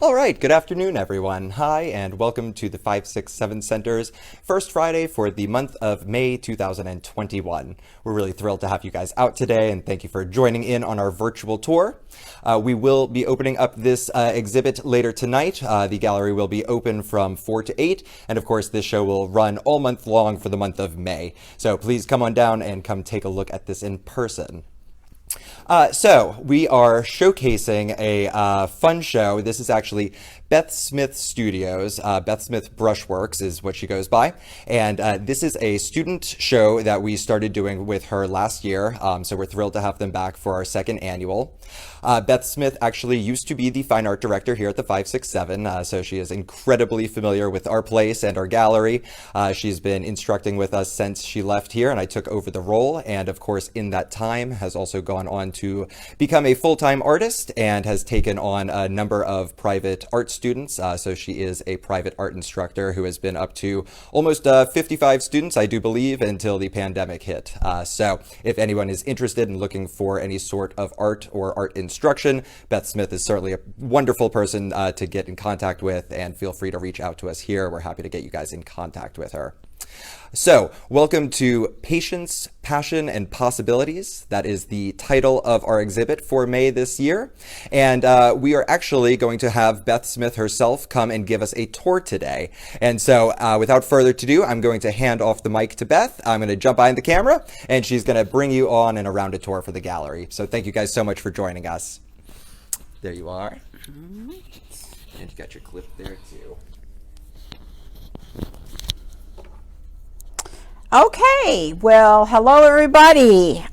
All right, good afternoon, everyone. Hi, and welcome to the 567 Center's first Friday for the month of May 2021. We're really thrilled to have you guys out today, and thank you for joining in on our virtual tour. We will be opening up this exhibit later tonight. The gallery will be open from 4 to 8, and of course, this show will run all month long for the month of May. So please come on down and come take a look at this in person. So we are showcasing a fun show. This is actually Beth Smith Studios. Beth Smith Brushworks is what she goes by. And this is a student show that we started doing with her last year. So we're thrilled to have them back for our second annual. Beth Smith actually used to be the fine art director here at the 567. So she is incredibly familiar with our place and our gallery. She's been instructing with us since she left here and I took over the role. And of course, in that time has also gone on to become a full-time artist and has taken on a number of private art students. So she is a private art instructor who has been up to almost 55 students, I do believe, until the pandemic hit. So if anyone is interested in looking for any sort of art or art instruction, Beth Smith is certainly a wonderful person to get in contact with, and feel free to reach out to us here. We're happy to get you guys in contact with her. So, welcome to Patience, Passion, and Possibilities. That is the title of our exhibit for May this year. And we are actually going to have Beth Smith herself come and give us a tour today. And so, without further ado, I'm going to hand off the mic to Beth. I'm going to jump behind the camera, and she's going to bring you on and around a tour for the gallery. So thank you guys so much for joining us. There you are. And you got your clip there, too. Okay, well, hello everybody.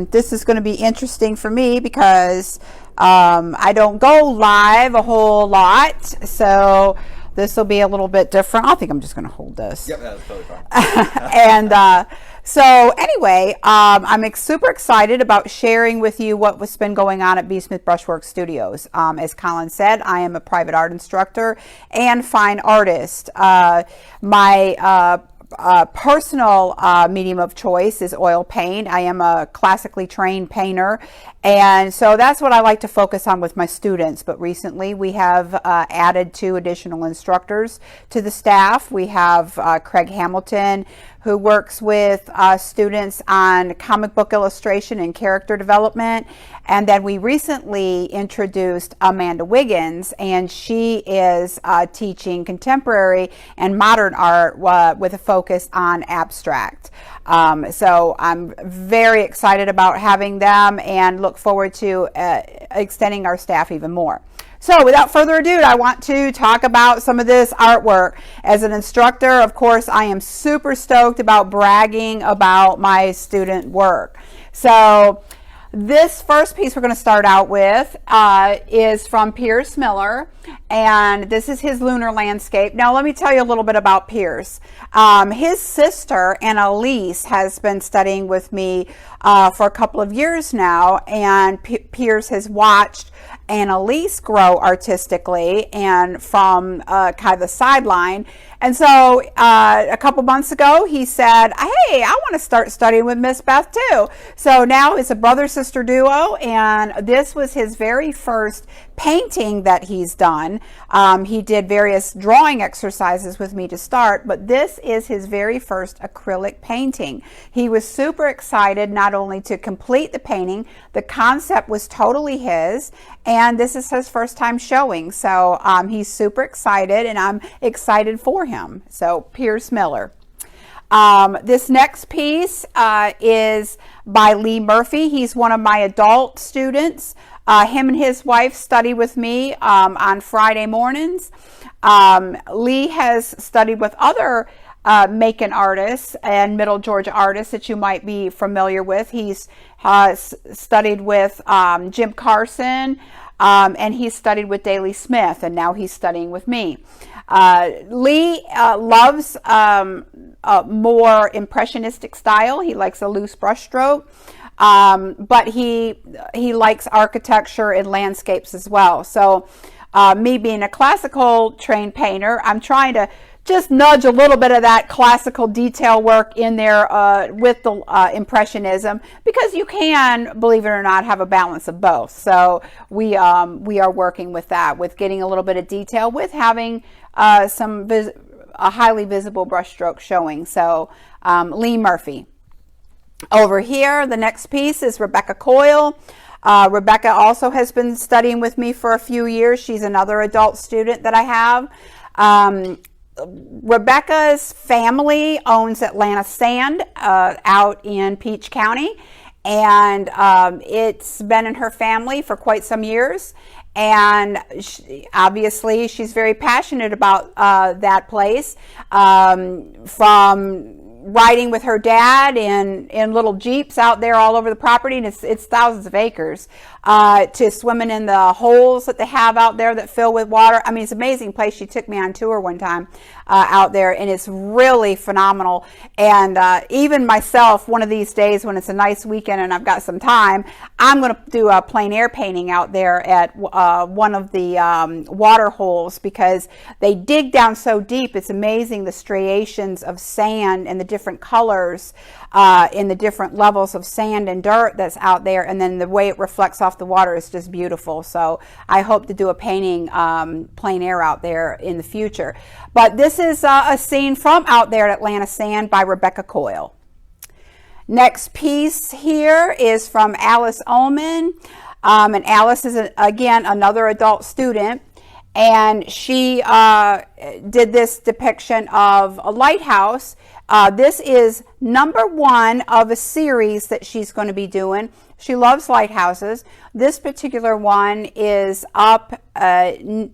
This is going to be interesting for me because I don't go live a whole lot, so this will be a little bit different. I think I'm just going to hold this. Yep, that's totally fine. And so anyway, I'm super excited about sharing with you what's been going on at BSmithBrushworks Studios. As Colin said, I am a private art instructor and fine artist. My personal medium of choice is oil paint. I am a classically trained painter, and so that's what I like to focus on with my students. But recently we have added 2 additional instructors to the staff. We have Craig Hamilton, who works with students on comic book illustration and character development. And then we recently introduced Amanda Wiggins, and she is teaching contemporary and modern art with a focus on abstract. So I'm very excited about having them and look forward to extending our staff even more. So without further ado, I want to talk about some of this artwork. As an instructor, of course, I am super stoked about bragging about my student work. So this first piece we're going to start out with is from Piers Miller, and this is his Lunar Landscape. Now let me tell you a little bit about Piers. His sister Annalise has been studying with me for a couple of years now, and Piers has watched Annalise grow artistically and from kind of the sideline. And so a couple months ago, he said, hey, I want to start studying with Miss Beth too. So now it's a brother-sister duo, and this was his very first painting that he's done. He did various drawing exercises with me to start, but this is his very first acrylic painting. He was super excited not only to complete the painting, the concept was totally his, and this is his first time showing. So he's super excited, and I'm excited for him. So Piers Miller. This next piece is by Lee Murphy. He's one of my adult students. Him and his wife study with me on Friday mornings. Lee has studied with other Macon artists and Middle Georgia artists that you might be familiar with. He's studied with Jim Carson, and he's studied with Daley Smith, and now he's studying with me. Lee loves more impressionistic style. He likes a loose brush stroke, but he likes architecture and landscapes as well. So me being a classical trained painter, I'm trying to just nudge a little bit of that classical detail work in there with the Impressionism, because you can, believe it or not, have a balance of both. So we are working with that, with getting a little bit of detail, with having a highly visible brush stroke showing. So Lee Murphy. Over here, the next piece is Rebecca Coyle. Rebecca also has been studying with me for a few years. She's another adult student that I have. Rebecca's family owns Atlanta Sand out in Peach County, and it's been in her family for quite some years. And obviously, she's very passionate about that place. From riding with her dad in little Jeeps out there all over the property, and it's thousands of acres, to swimming in the holes that they have out there that fill with water. I mean, it's an amazing place. She took me on tour one time out there, and it's really phenomenal. And even myself, one of these days when it's a nice weekend and I've got some time, I'm going to do a plein air painting out there at one of the water holes, because they dig down so deep. It's amazing, the striations of sand and the different colors in the different levels of sand and dirt that's out there, and then the way it reflects off the water is just beautiful. So I hope to do a painting plein air out there in the future. But this is a scene from out there at Atlanta Sand by Rebecca Coyle. Next piece here is from Alice Ullman, and Alice is again another adult student, and she did this depiction of a lighthouse. This is number 1 of a series that she's going to be doing. She loves lighthouses. This particular one is up in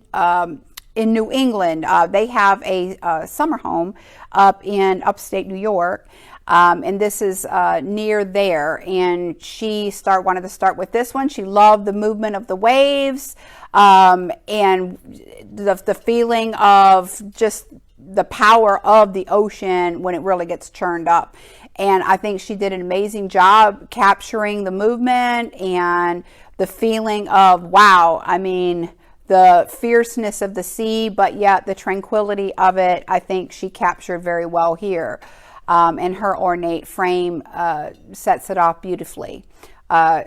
New England. They have a summer home up in upstate New York. And this is near there, and she wanted to start with this one. She loved the movement of the waves, and the feeling of just the power of the ocean when it really gets churned up. And I think she did an amazing job capturing the movement and the feeling of, wow, I mean, the fierceness of the sea, but yet the tranquility of it, I think she captured very well here. And her ornate frame sets it off beautifully.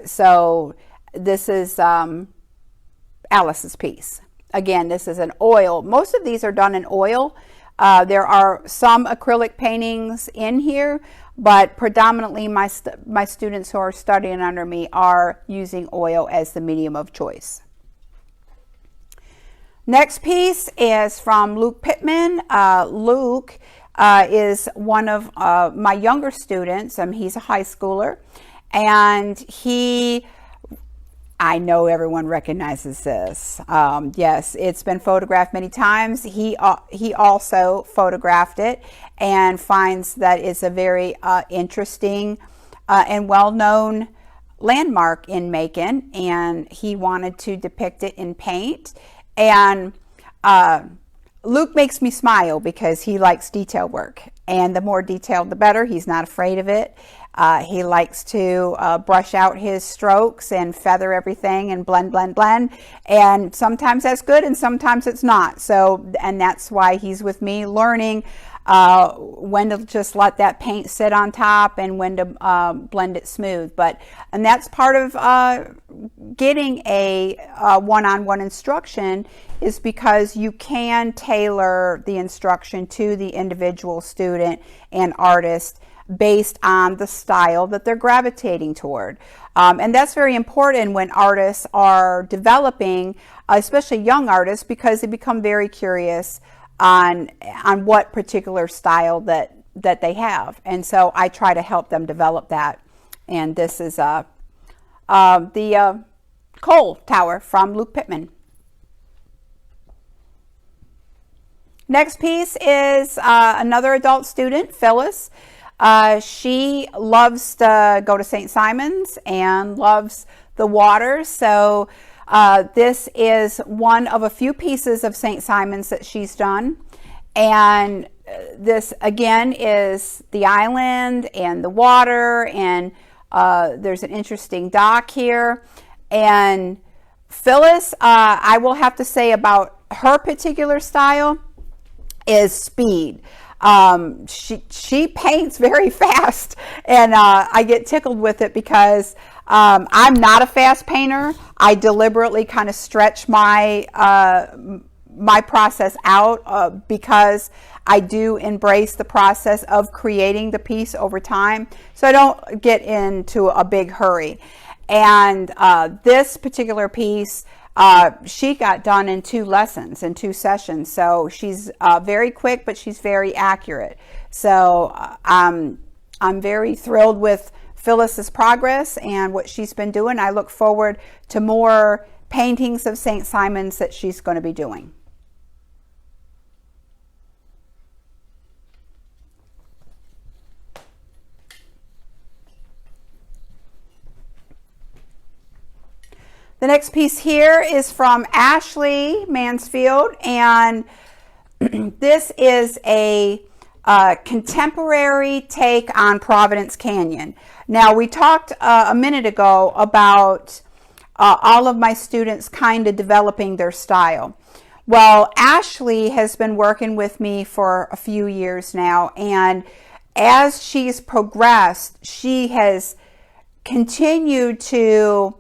So this is Alice's piece. Again, this is an oil. Most of these are done in oil. There are some acrylic paintings in here, but predominantly my students who are studying under me are using oil as the medium of choice. Next piece is from Luke Pittman. Luke is one of my younger students. He's a high schooler, and I know everyone recognizes this. Yes, it's been photographed many times. He also photographed it and finds that it's a very interesting and well-known landmark in Macon, and he wanted to depict it in paint. And Luke makes me smile because he likes detail work, and the more detailed the better. He's not afraid of it. He likes to brush out his strokes and feather everything and blend, and sometimes that's good and sometimes it's not. So, and that's why he's with me, learning when to just let that paint sit on top and when to blend it smooth. And that's part of getting a one-on-one instruction, is because you can tailor the instruction to the individual student and artist based on the style that they're gravitating toward. And that's very important when artists are developing, especially young artists, because they become very curious on what particular style that they have. And so I try to help them develop that. And this is the Coyle Tower from Luke Pittman. Next piece is another adult student, Phyllis. She loves to go to St. Simon's and loves the water. So this is one of a few pieces of St. Simon's that she's done. And this again is the island and the water, and there's an interesting dock here. And Phyllis, I will have to say about her particular style, is speed. She paints very fast, and I get tickled with it because I'm not a fast painter. I deliberately kind of stretch my my process out because I do embrace the process of creating the piece over time, so I don't get into a big hurry. And this particular piece, she got done in 2 lessons, in 2 sessions. So she's very quick, but she's very accurate. So I'm very thrilled with Phyllis's progress and what she's been doing. I look forward to more paintings of St. Simon's that she's going to be doing. The next piece here is from Ashley Mansfield, and this is a contemporary take on Providence Canyon. Now, we talked a minute ago about all of my students kind of developing their style. Well, Ashley has been working with me for a few years now, and as she's progressed, she has continued to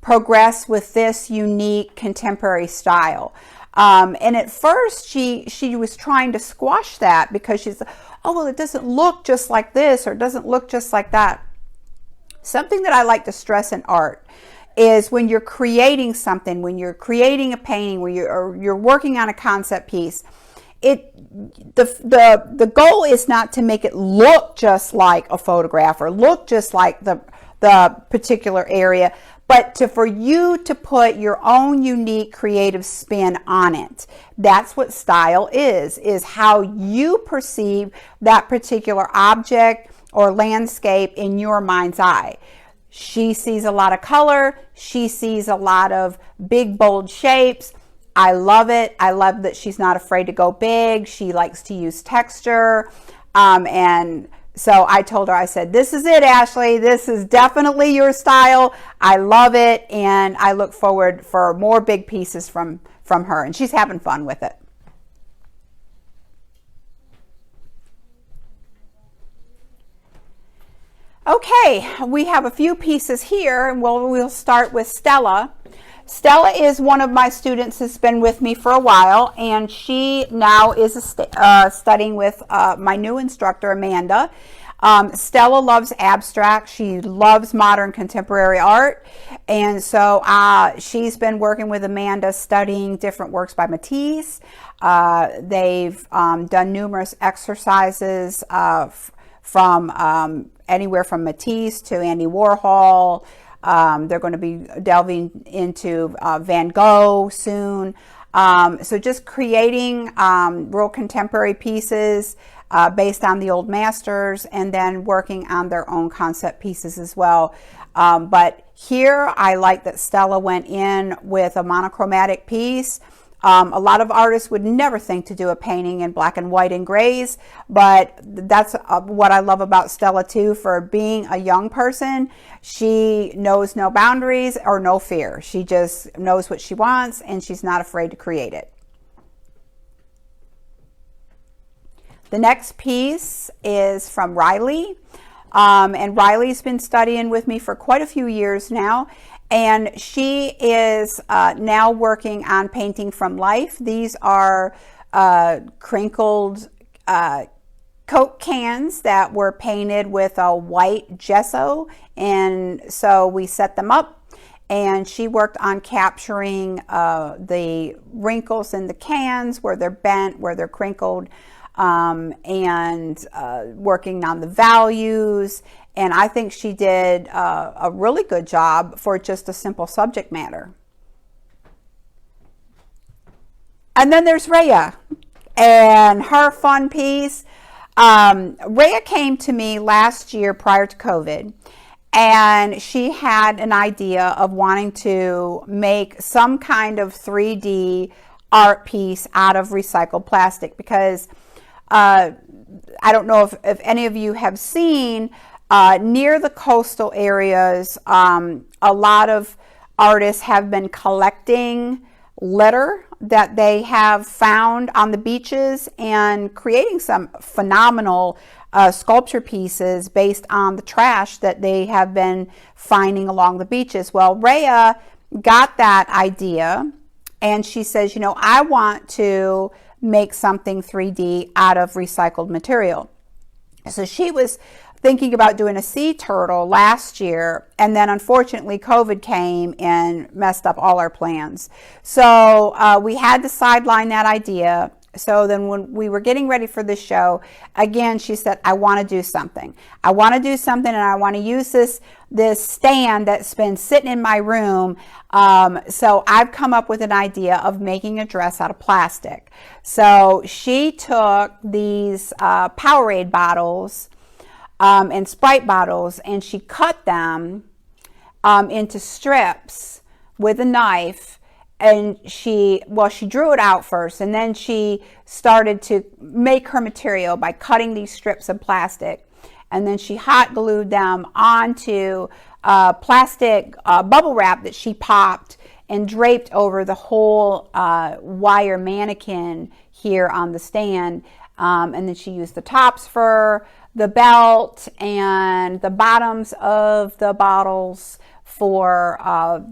progress with this unique contemporary style. And at first she was trying to squash that because she's, oh, well, it doesn't look just like this, or it doesn't look just like that. Something that I like to stress in art is when you're creating something, when you're creating a painting, when you're working on a concept piece, the goal is not to make it look just like a photograph or look just like the particular area, but for you to put your own unique creative spin on it. That's what style is how you perceive that particular object or landscape in your mind's eye. She sees a lot of color. She sees a lot of big, bold shapes. I love it. I love that she's not afraid to go big. She likes to use texture. And so I told her, I said, this is it, Ashley. This is definitely your style. I love it. And I look forward for more big pieces from her. And she's having fun with it. Okay, we have a few pieces here. And we'll start with Stella. Stella is one of my students that's been with me for a while, and she now is studying with my new instructor, Amanda. Stella loves abstract. She loves modern contemporary art, and so she's been working with Amanda studying different works by Matisse. They've done numerous exercises from anywhere from Matisse to Andy Warhol. They're going to be delving into Van Gogh soon. So just creating real contemporary pieces based on the old masters, and then working on their own concept pieces as well. But here I like that Stella went in with a monochromatic piece. A lot of artists would never think to do a painting in black and white and grays, but that's what I love about Stella too. For being a young person, she knows no boundaries or no fear. She just knows what she wants, and she's not afraid to create it. The next piece is from Riley, and Riley's been studying with me for quite a few years now. And she is now working on painting from life. These are crinkled Coke cans that were painted with a white gesso. And so we set them up, and she worked on capturing the wrinkles in the cans, where they're bent, where they're crinkled, and working on the values. And I think she did a really good job for just a simple subject matter. And then there's Rhea and her fun piece. Rhea came to me last year prior to COVID, and she had an idea of wanting to make some kind of 3D art piece out of recycled plastic, because I don't know if any of you have seen near the coastal areas, a lot of artists have been collecting litter that they have found on the beaches and creating some phenomenal sculpture pieces based on the trash that they have been finding along the beaches. Well, Rhea got that idea and she says, you know, I want to make something 3D out of recycled material. So she was thinking about doing a sea turtle last year, and then unfortunately COVID came and messed up all our plans. So we had to sideline that idea. So then when we were getting ready for this show, again, she said, I want to do something. I want to do something, and I want to use this stand that's been sitting in my room. So I've come up with an idea of making a dress out of plastic. So she took these Powerade bottles and Sprite bottles, and she cut them into strips with a knife. And she drew it out first, and then she started to make her material by cutting these strips of plastic, and then she hot glued them onto plastic bubble wrap that she popped and draped over the whole wire mannequin here on the stand. And then she used the tops for the belt and the bottoms of the bottles for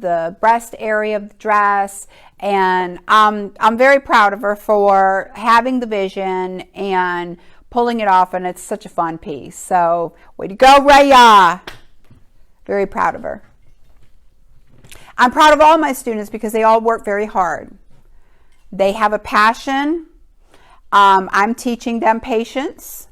the breast area of the dress. And I'm very proud of her for having the vision and pulling it off, and it's such a fun piece. So way to go, Rhea. Very proud of her. I'm proud of all my students because they all work very hard. They have a passion. I'm teaching them patience.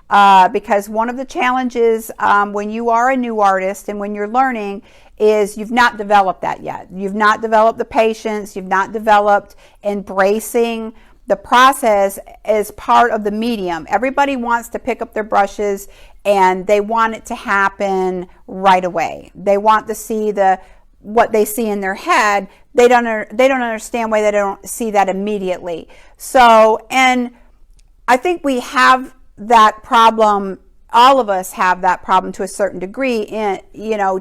Because one of the challenges when you are a new artist and when you're learning is you've not developed that yet. You've not developed the patience. You've not developed embracing the process as part of the medium. Everybody wants to pick up their brushes and they want it to happen right away. They want to see what they see in their head. They don't understand why they don't see that immediately. So, and I think we have that problem. All of us have that problem to a certain degree in,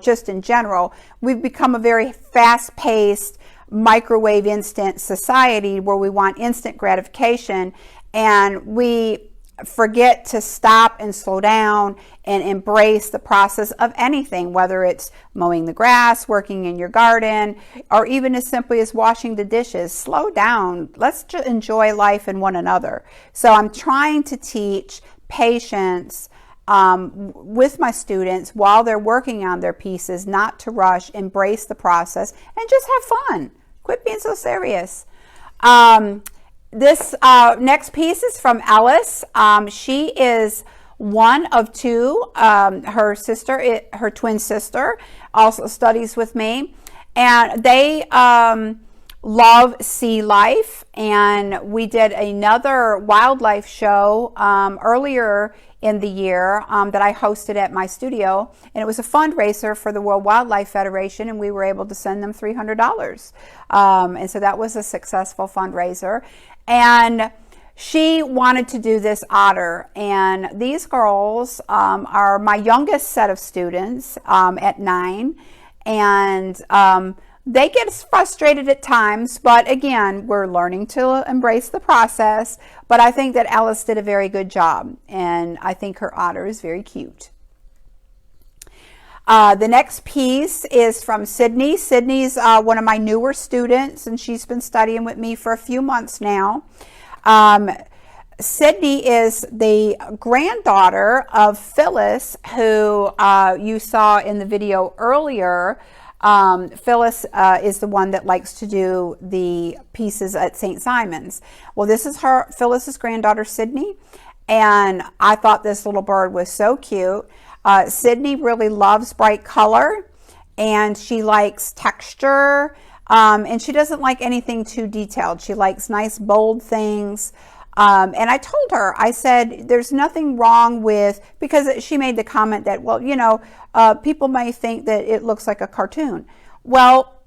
just in general. We've become a very fast-paced, microwave instant society where we want instant gratification, and we forget to stop and slow down and embrace the process of anything, whether it's mowing the grass, working in your garden, or even as simply as washing the dishes. Slow down. Let's just enjoy life and one another. So I'm trying to teach patience with my students while they're working on their pieces, not to rush, embrace the process, and just have fun. Quit being so serious. This next piece is from Alice. She is one of two. Her twin sister also studies with me, and they love sea life. And we did another wildlife show earlier in the year that I hosted at my studio, and it was a fundraiser for the World Wildlife Federation, and we were able to send them $300. And so that was a successful fundraiser. And she wanted to do this otter, and these girls are my youngest set of students at 9, and they get frustrated at times, but again, we're learning to embrace the process. But I think that Alice did a very good job, and I think her otter is very cute. The next piece is from Sydney. Sydney's one of my newer students, and she's been studying with me for a few months now. Sydney is the granddaughter of Phyllis, who you saw in the video earlier. Phyllis is the one that likes to do the pieces at St. Simon's. Well, this is Phyllis's granddaughter, Sydney, and I thought this little bird was so cute. Sydney really loves bright color, and she likes texture, and she doesn't like anything too detailed. She likes nice, bold things. And I told her, I said, there's nothing wrong with, because she made the comment that, well, people may think that it looks like a cartoon. Well,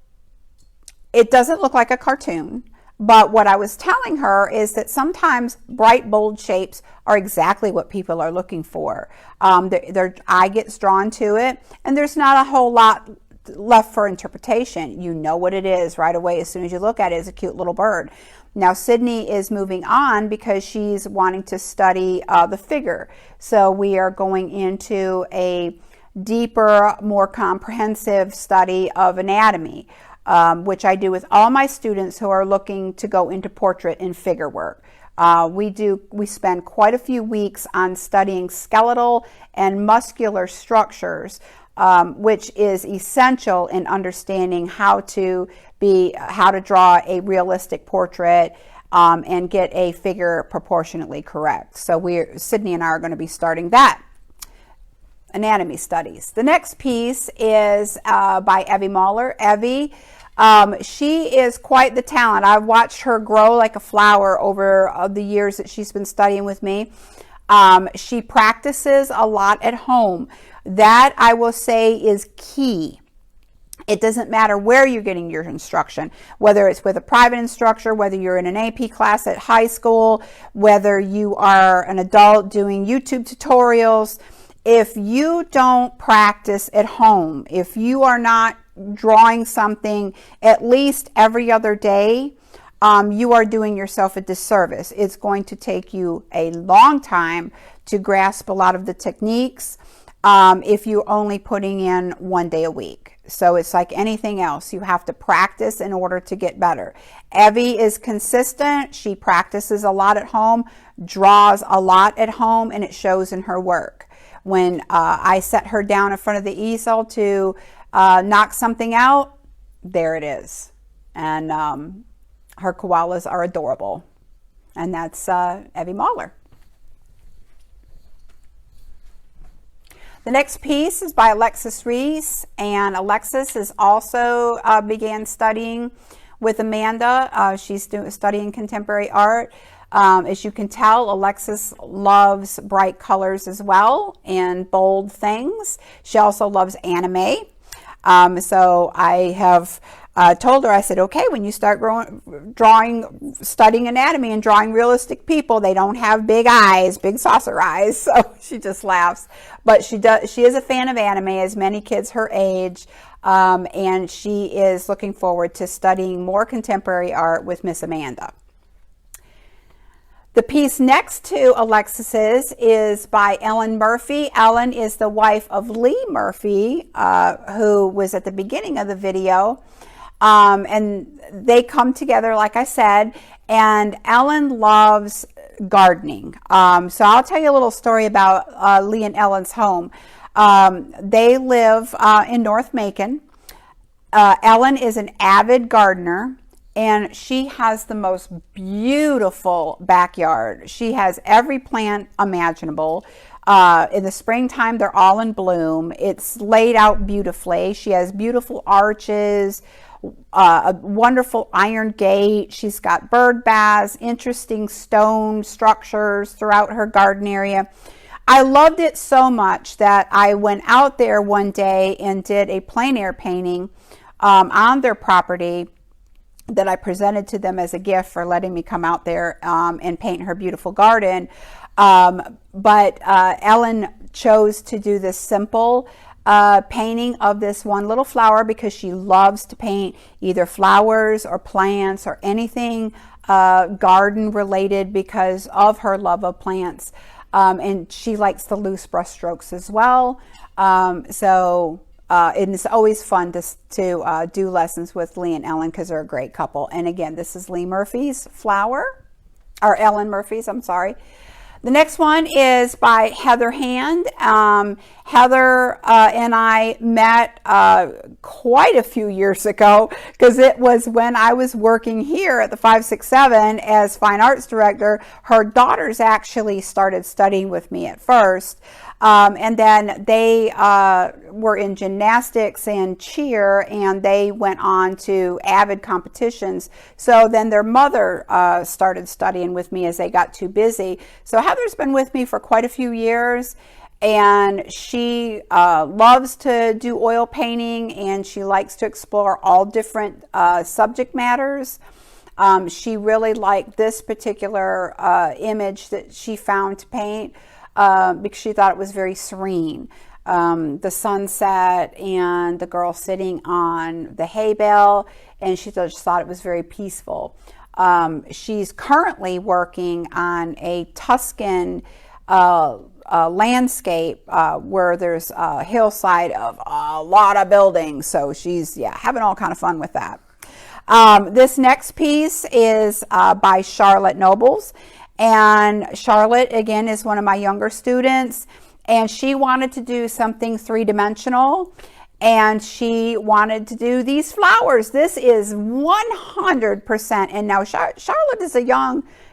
it doesn't look like a cartoon. But what I was telling her is that sometimes bright, bold shapes are exactly what people are looking for. Their eye gets drawn to it, and there's not a whole lot left for interpretation. You know what it is right away as soon as you look at it. It's a cute little bird. Now Sydney is moving on because she's wanting to study the figure. So we are going into a deeper, more comprehensive study of anatomy, which I do with all my students who are looking to go into portrait and figure work. We spend quite a few weeks on studying skeletal and muscular structures, which is essential in understanding how to draw a realistic portrait and get a figure proportionately correct. So Sydney and I are going to be starting that. Anatomy studies. The next piece is by Evie Mahler. Evie, she is quite the talent. I've watched her grow like a flower over the years that she's been studying with me. She practices a lot at home. That, I will say, is key. It doesn't matter where you're getting your instruction, whether it's with a private instructor, whether you're in an AP class at high school, whether you are an adult doing YouTube tutorials. If you don't practice at home, if you are not drawing something at least every other day, you are doing yourself a disservice. It's going to take you a long time to grasp a lot of the techniques if you're only putting in 1 day a week. So it's like anything else. You have to practice in order to get better. Evie is consistent. She practices a lot at home, draws a lot at home, and it shows in her work. When I set her down in front of the easel to knock something out, there it is. And her koalas are adorable. And that's Evie Mahler. The next piece is by Alexis Reese. And Alexis has also began studying with Amanda. She's studying contemporary art. As you can tell, Alexis loves bright colors as well and bold things. She also loves anime. So I have told her, I said, okay, when you start studying anatomy and drawing realistic people, they don't have big eyes, big saucer eyes. So she just laughs. But she is a fan of anime, as many kids her age. And she is looking forward to studying more contemporary art with Miss Amanda. The piece next to Alexis's is by Ellen Murphy. Ellen is the wife of Lee Murphy, who was at the beginning of the video. And they come together, like I said, and Ellen loves gardening. So I'll tell you a little story about Lee and Ellen's home. They live in North Macon. Ellen is an avid gardener. And she has the most beautiful backyard. She has every plant imaginable. In the springtime, they're all in bloom. It's laid out beautifully. She has beautiful arches, a wonderful iron gate. She's got bird baths, interesting stone structures throughout her garden area. I loved it so much that I went out there one day and did a plein air painting on their property that I presented to them as a gift for letting me come out there and paint her beautiful garden. But Ellen chose to do this simple painting of this one little flower because she loves to paint either flowers or plants or anything garden related because of her love of plants. And she likes the loose brush strokes as well. And it's always fun to do lessons with Lee and Ellen because they're a great couple. And again, this is Lee Murphy's flower, or Ellen Murphy's, I'm sorry. The next one is by Heather Hand. Heather and I met quite a few years ago because it was when I was working here at the 567 as fine arts director. Her daughters actually started studying with me at first. And then they were in gymnastics and cheer, and they went on to avid competitions. So then their mother started studying with me as they got too busy. So Heather's been with me for quite a few years, and she loves to do oil painting, and she likes to explore all different subject matters. She really liked this particular image that she found to paint. Because she thought it was very serene. the sunset and the girl sitting on the hay bale, and she just thought it was very peaceful. She's currently working on a Tuscan landscape where there's a hillside of a lot of buildings. So she's having all kind of fun with that. This next piece is by Charlotte Nobles, and Charlotte again is one of my younger students, and she wanted to do something three-dimensional, and she wanted to do these flowers. This is 100%, and now Charlotte is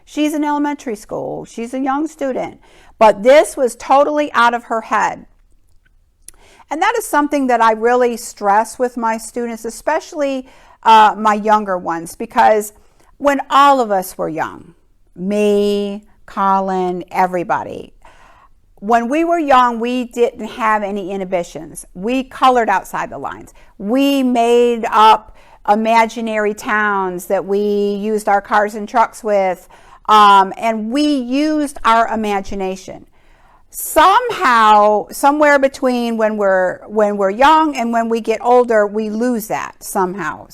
she's in elementary school, she's a young student, but this was totally out of her head. And that is something that I really stress with my students, especially my younger ones, because when all of us were young, me, Colin, everybody, when we were young, we didn't have any inhibitions. We colored outside the lines. We made up imaginary towns that we used our cars and trucks with, and we used our imagination. Somehow, somewhere between when we're young and when we get older, we lose that somehow,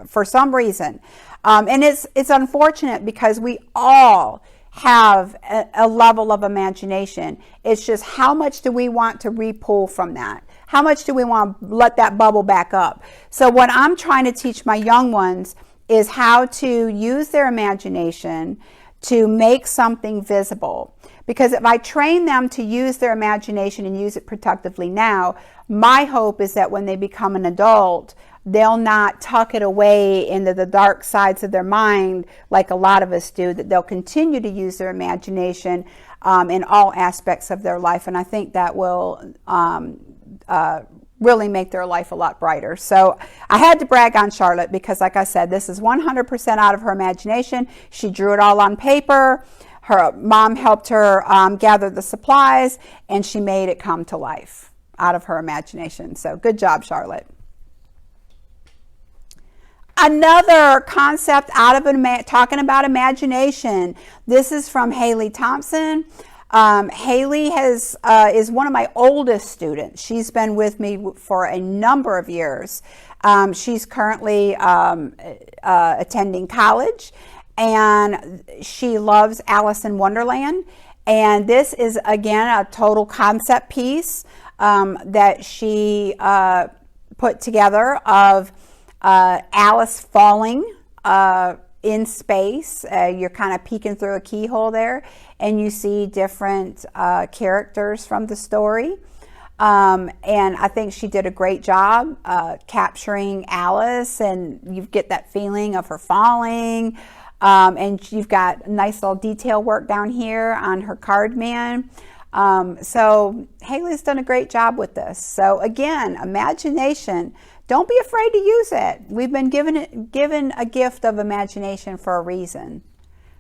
for some reason. And it's unfortunate because we all have a level of imagination. It's just how much do we want to repull from that? How much do we want to let that bubble back up? So what I'm trying to teach my young ones is how to use their imagination to make something visible. Because if I train them to use their imagination and use it productively now, my hope is that when they become an adult, they'll not tuck it away into the dark sides of their mind like a lot of us do, that they'll continue to use their imagination in all aspects of their life. And I think that will really make their life a lot brighter. So I had to brag on Charlotte because, like I said, this is 100% out of her imagination. She drew it all on paper. Her mom helped her gather the supplies, and she made it come to life out of her imagination. So good job, Charlotte. Another concept out of talking about imagination. This is from Haley Thompson. Haley is one of my oldest students. She's been with me for a number of years. She's currently attending college, and she loves Alice in Wonderland. And this is, again, a total concept piece that she put together of Alice falling in space. You're kind of peeking through a keyhole there, and you see different characters from the story. And I think she did a great job capturing Alice, and you get that feeling of her falling. And you've got nice little detail work down here on her card man. So Haley's done a great job with this. So again, imagination. Don't be afraid to use it. We've been given a gift of imagination for a reason.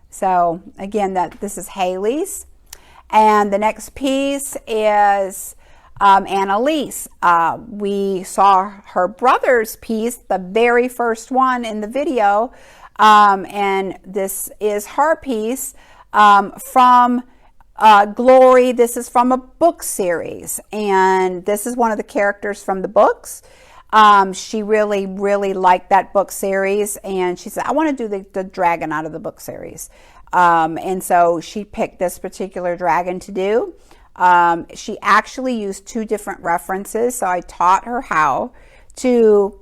So again, this is Haley's. And the next piece is Annalise. We saw her brother's piece, the very first one in the video. And this is her piece from Glory. This is from a book series. And this is one of the characters from the books. She really, really liked that book series, and she said, I want to do the dragon out of the book series. And so she picked this particular dragon to do. She actually used two different references, so I taught her how to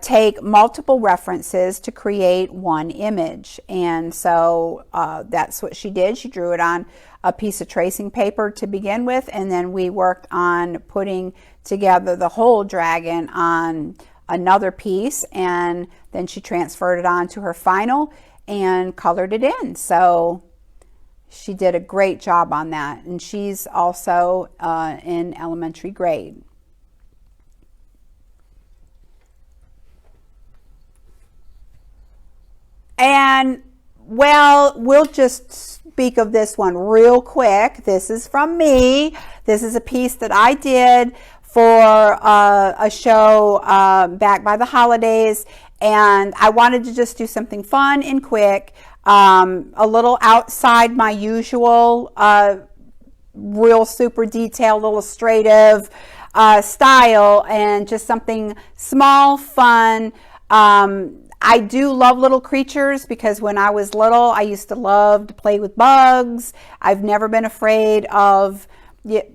take multiple references to create one image. And so that's what she did. She drew it on a piece of tracing paper to begin with, and then we worked on putting together the whole dragon on another piece, and then she transferred it on to her final and colored it in. So she did a great job on that, and she's also in elementary grade. And well, we'll just speak of this one real quick. This is from me. This is a piece that I did for a show back by the holidays, and I wanted to just do something fun and quick, a little outside my usual real super detailed illustrative style, and just something small, fun. I do love little creatures because when I was little, I used to love to play with bugs. I've never been afraid of,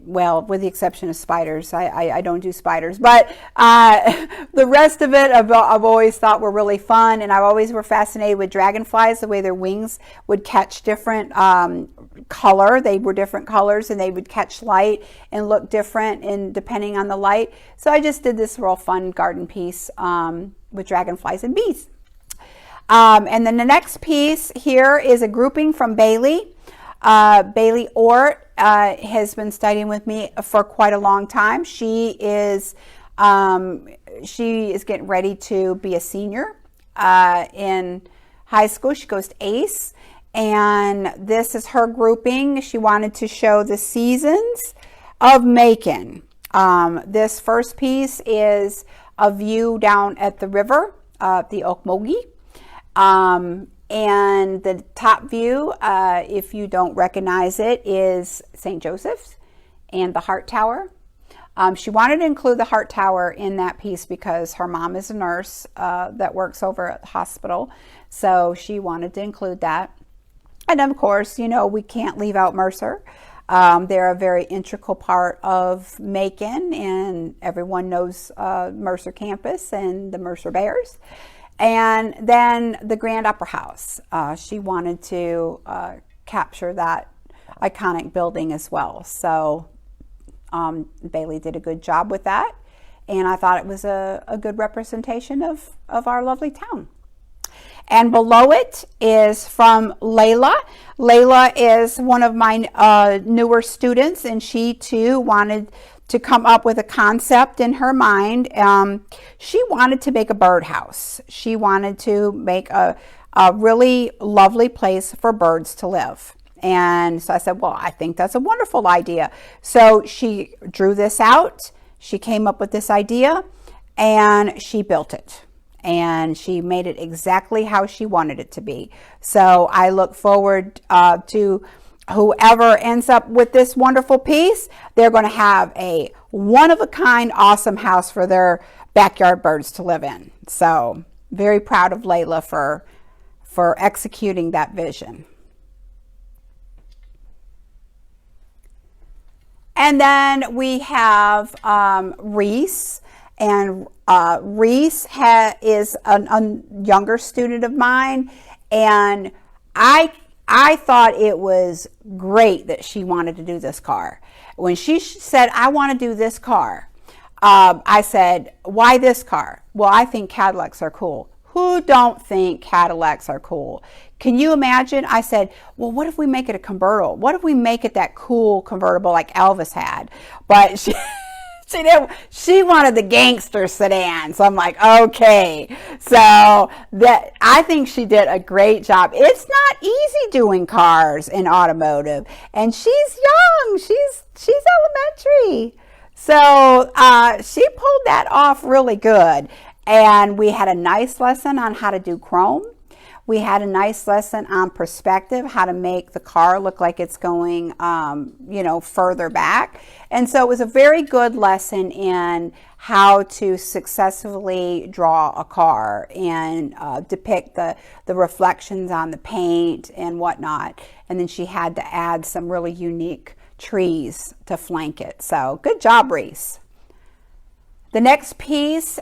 well, with the exception of spiders. I don't do spiders, but the rest of it I've always thought were really fun, and I always were fascinated with dragonflies, the way their wings would catch different color. They were different colors, and they would catch light and look different and depending on the light. So I just did this real fun garden piece with dragonflies and bees. And then the next piece here is a grouping from Bailey. Bailey Ort has been studying with me for quite a long time. She is getting ready to be a senior in high school. She goes to ACE, and this is her grouping. She wanted to show the seasons of Macon. This first piece is a view down at the river, the Okmulgee. And the top view, if you don't recognize it, is St. Joseph's and the Hart Tower. She wanted to include the Hart Tower in that piece because her mom is a nurse that works over at the hospital. So she wanted to include that. And of course, you know, we can't leave out Mercer. They're a very integral part of Macon, and everyone knows Mercer campus and the Mercer Bears. And then the Grand Opera House. She wanted to capture that iconic building as well. So Bailey did a good job with that. And I thought it was a good representation of our lovely town. And below it is from Layla. Layla is one of my newer students, and she too wanted to come up with a concept in her mind. She wanted to make a birdhouse. She wanted to make a really lovely place for birds to live. And so I said, well, I think that's a wonderful idea. So she drew this out. She came up with this idea, and she built it. And she made it exactly how she wanted it to be. So I look forward to whoever ends up with this wonderful piece. They're going to have a one-of-a-kind awesome house for their backyard birds to live in. So very proud of Layla for executing that vision. And then we have Reese. And Reese is a younger student of mine, and I thought it was great that she wanted to do this car. When she said, I want to do this car, I said, why this car? Well, I think Cadillacs are cool. Who don't think Cadillacs are cool? Can you imagine? I said, well, what if we make it a convertible? What if we make it that cool convertible like Elvis had? But she wanted the gangster sedan. So I'm like, okay. So I think she did a great job. It's not easy doing cars in automotive, and she's young. She's elementary. So she pulled that off really good. And we had a nice lesson on how to do chrome. We had a nice lesson on perspective, how to make the car look like it's going, further back. And so it was a very good lesson in how to successfully draw a car and depict the reflections on the paint and whatnot. And then she had to add some really unique trees to flank it. So good job, Reese. The next piece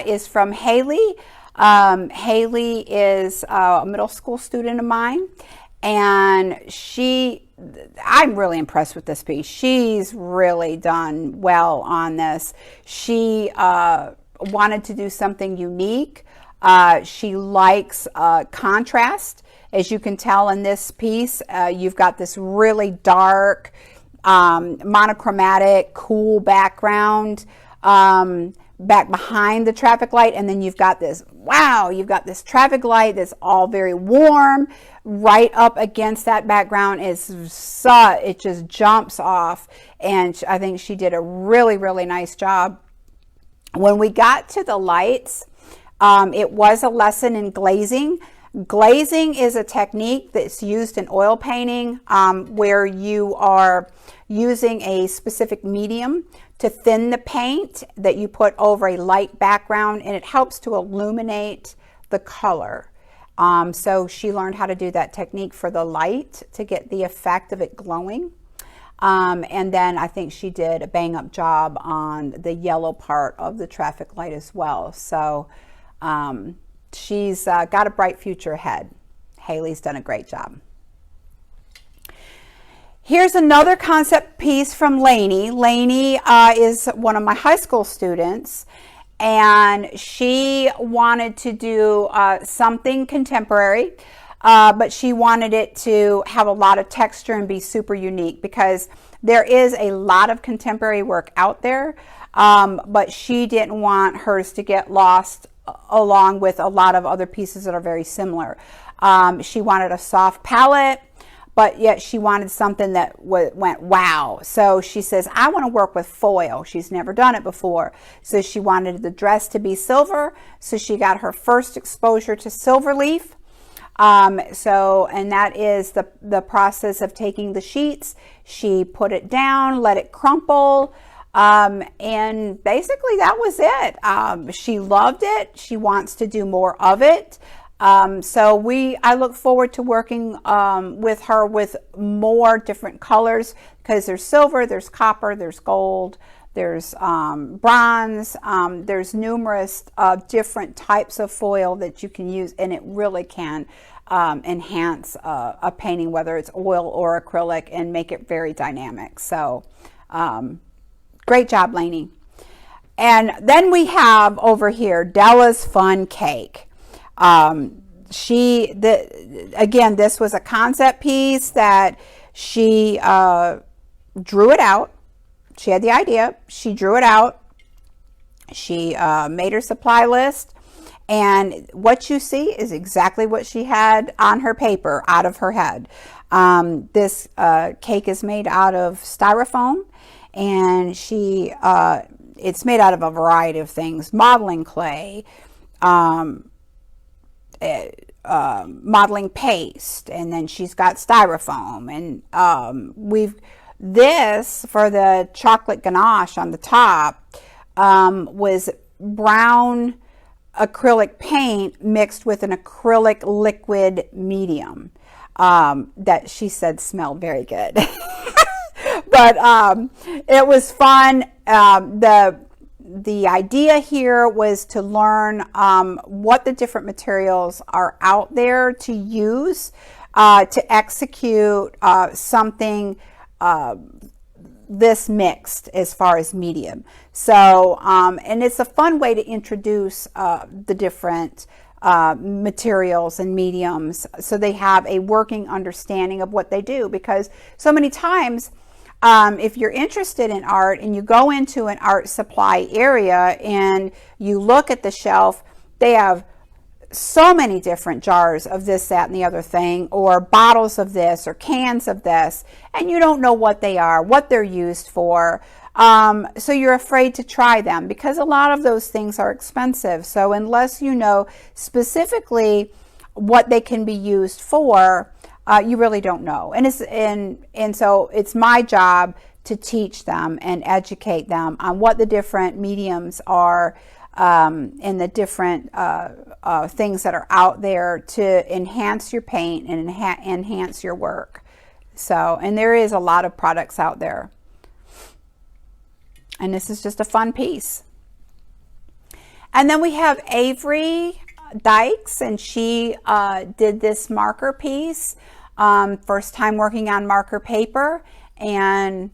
is from Haley. Haley is a middle school student of mine, and I'm really impressed with this piece. She's really done well on this. She wanted to do something unique. She likes contrast. As you can tell in this piece, you've got this really dark, monochromatic, cool background back behind the traffic light, and then you've got this traffic light that's all very warm right up against that background. It just jumps off, and I think she did a really, really nice job. When we got to the lights, it was a lesson in glazing. Glazing is a technique that's used in oil painting where you are using a specific medium to thin the paint that you put over a light background, and it helps to illuminate the color. So she learned how to do that technique for the light to get the effect of it glowing. And then I think she did a bang up job on the yellow part of the traffic light as well. So she's got a bright future ahead. Haley's done a great job. Here's another concept piece from Lainey. Lainey is one of my high school students, and she wanted to do something contemporary, but she wanted it to have a lot of texture and be super unique, because there is a lot of contemporary work out there, but she didn't want hers to get lost along with a lot of other pieces that are very similar. She wanted a soft palette, but yet she wanted something that went wow. So she says, I want to work with foil. She's never done it before. So she wanted the dress to be silver. So she got her first exposure to silver leaf. And that is the process of taking the sheets. She put it down, let it crumple. And basically that was it. She loved it. She wants to do more of it. I look forward to working with her with more different colors, because there's silver, there's copper, there's gold, there's bronze, there's numerous different types of foil that you can use, and it really can enhance a painting, whether it's oil or acrylic, and make it very dynamic. So great job, Lainey. And then we have over here Della's Fun Cake. Again, this was a concept piece that she drew it out. She had the idea. She drew it out. She made her supply list. And what you see is exactly what she had on her paper out of her head. This cake is made out of styrofoam, and it's made out of a variety of things: modeling clay, modeling paste, and then she's got styrofoam, and this for the chocolate ganache on the top was brown acrylic paint mixed with an acrylic liquid medium that she said smelled very good. But it was fun. The idea here was to learn what the different materials are out there to use to execute something this mixed as far as medium. So, and it's a fun way to introduce the different materials and mediums, so they have a working understanding of what they do. Because so many times, if you're interested in art and you go into an art supply area and you look at the shelf, they have so many different jars of this, that, and the other thing, or bottles of this, or cans of this, and you don't know what they are, what they're used for. So you're afraid to try them, because a lot of those things are expensive. So unless you know specifically what they can be used for, you really don't know. And so it's my job to teach them and educate them on what the different mediums are, and the different things that are out there to enhance your paint and enhance your work. So, and there is a lot of products out there. And this is just a fun piece. And then we have Avery Dykes, and she did this marker piece. First time working on marker paper, and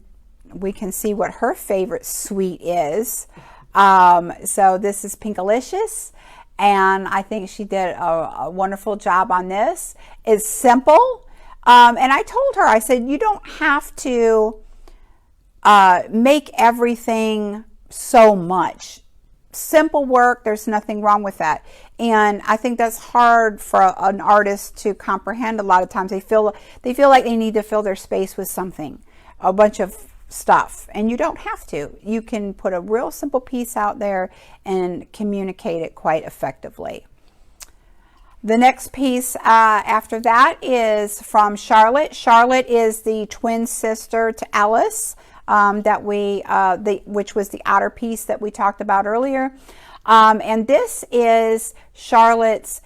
we can see what her favorite sweet is. So this is Pinkalicious, and I think she did a wonderful job on this. It's simple, and I told her, I said, you don't have to make everything so much. Simple work, there's nothing wrong with that. And I think that's hard for an artist to comprehend. A lot of times they feel like they need to fill their space with something, a bunch of stuff, and you don't have to. You can put a real simple piece out there and communicate it quite effectively. The next piece after that is from Charlotte. Charlotte is the twin sister to Alice, which was the otter piece that we talked about earlier. And this is Charlotte's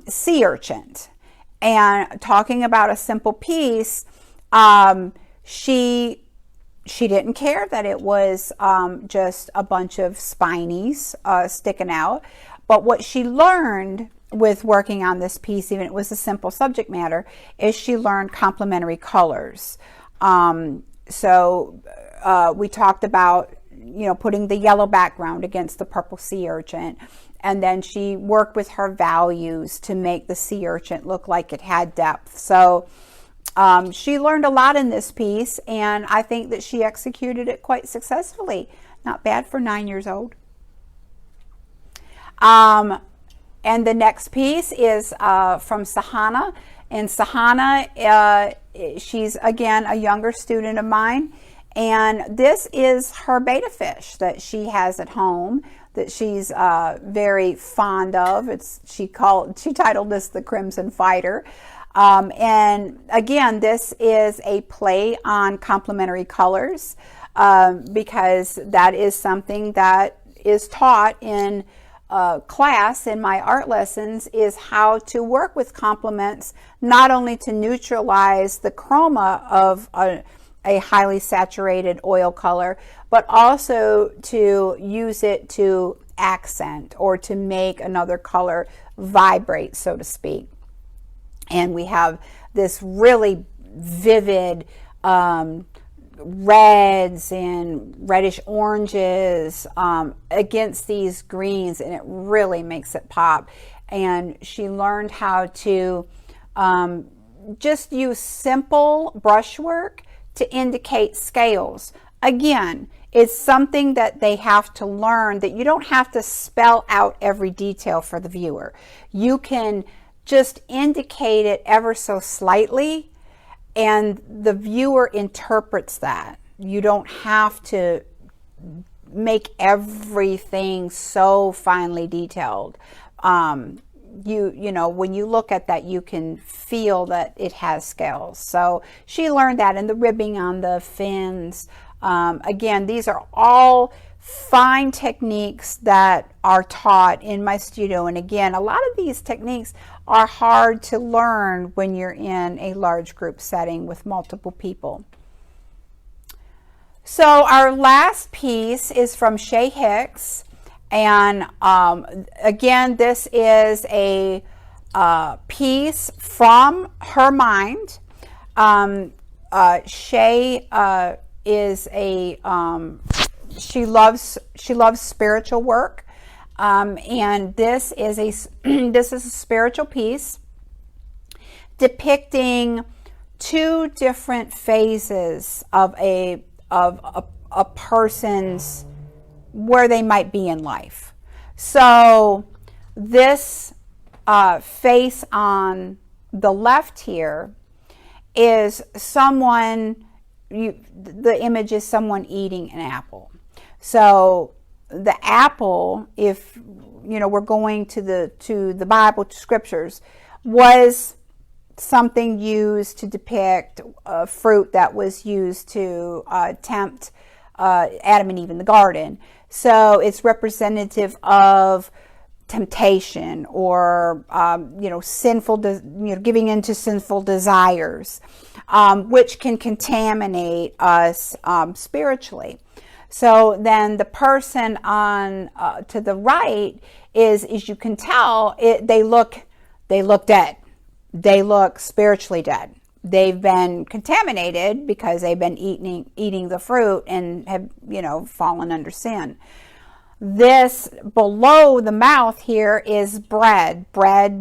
Sea Urchin. And talking about a simple piece, she didn't care that it was just a bunch of spinies sticking out. But what she learned with working on this piece, even it was a simple subject matter, is she learned complementary colors. So we talked about, putting the yellow background against the purple sea urchin. And then she worked with her values to make the sea urchin look like it had depth. So she learned a lot in this piece, and I think that she executed it quite successfully. Not bad for 9 years old. And the next piece is from Sahana. And Sahana, she's again a younger student of mine. And this is her betta fish that she has at home that she's very fond of. She titled this the Crimson Fighter. And again, this is a play on complementary colors because that is something that is taught in class in my art lessons, is how to work with complements, not only to neutralize the chroma of a highly saturated oil color, but also to use it to accent or to make another color vibrate, so to speak. And we have this really vivid reds and reddish oranges against these greens, and it really makes it pop. And she learned how to just use simple brushwork to indicate scales. Again, it's something that they have to learn, that you don't have to spell out every detail for the viewer. You can just indicate it ever so slightly, and the viewer interprets that. You don't have to make everything so finely detailed. You know, when you look at that, you can feel that it has scales. So she learned that, and the ribbing on the fins. Again, these are all fine techniques that are taught in my studio. And again, a lot of these techniques are hard to learn when you're in a large group setting with multiple people. So our last piece is from Shay Hicks. And again, this is a piece from her mind. Shay is she loves spiritual work, and this is a spiritual piece depicting two different phases of a person's, where they might be in life. So this face on the left here is someone, the image is someone eating an apple. So the apple, if you know, we're going to the Bible, to scriptures, was something used to depict a fruit that was used to tempt Adam and Eve in the garden. So it's representative of temptation, or sinful, giving into sinful desires, which can contaminate us spiritually. So then the person on to the right is, as you can tell, they look dead. They look spiritually dead. They've been contaminated because they've been eating the fruit and have, fallen under sin. This below the mouth here is bread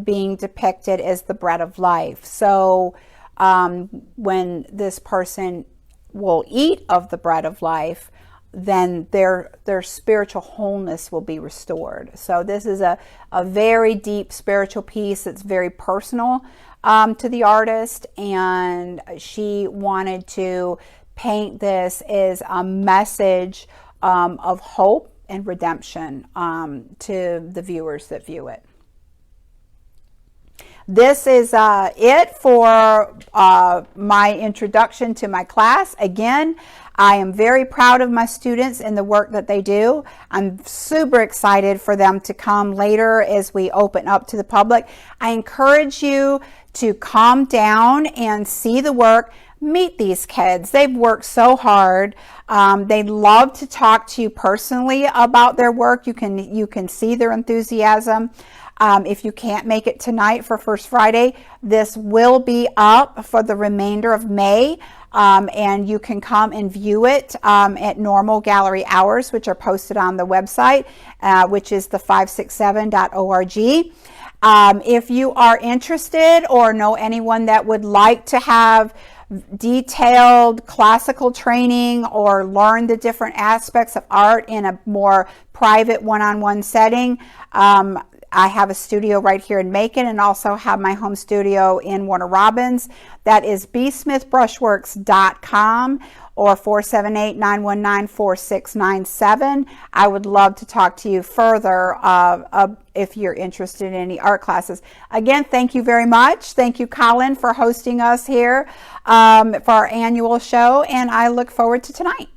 being depicted as the bread of life. So when this person will eat of the bread of life, then their spiritual wholeness will be restored. So this is a very deep spiritual piece that's very personal to the artist, and she wanted to paint this as a message of hope and redemption to the viewers that view it. this is it for my introduction to my class. Again, I am very proud of my students and the work that they do. I'm super excited for them to come later as we open up to the public. I encourage you to calm down and see the work. Meet these kids. They've worked so hard. They love to talk to you personally about their work. You can see their enthusiasm. If you can't make it tonight for First Friday, this will be up for the remainder of May, and you can come and view it at normal gallery hours, which are posted on the website, which is the567.org. If you are interested or know anyone that would like to have detailed classical training or learn the different aspects of art in a more private one-on-one setting, I have a studio right here in Macon and also have my home studio in Warner Robins. That is BSmithBrushworks.com or 478-919-4697. I would love to talk to you further if you're interested in any art classes. Again, thank you very much. Thank you, Colin, for hosting us here for our annual show, and I look forward to tonight.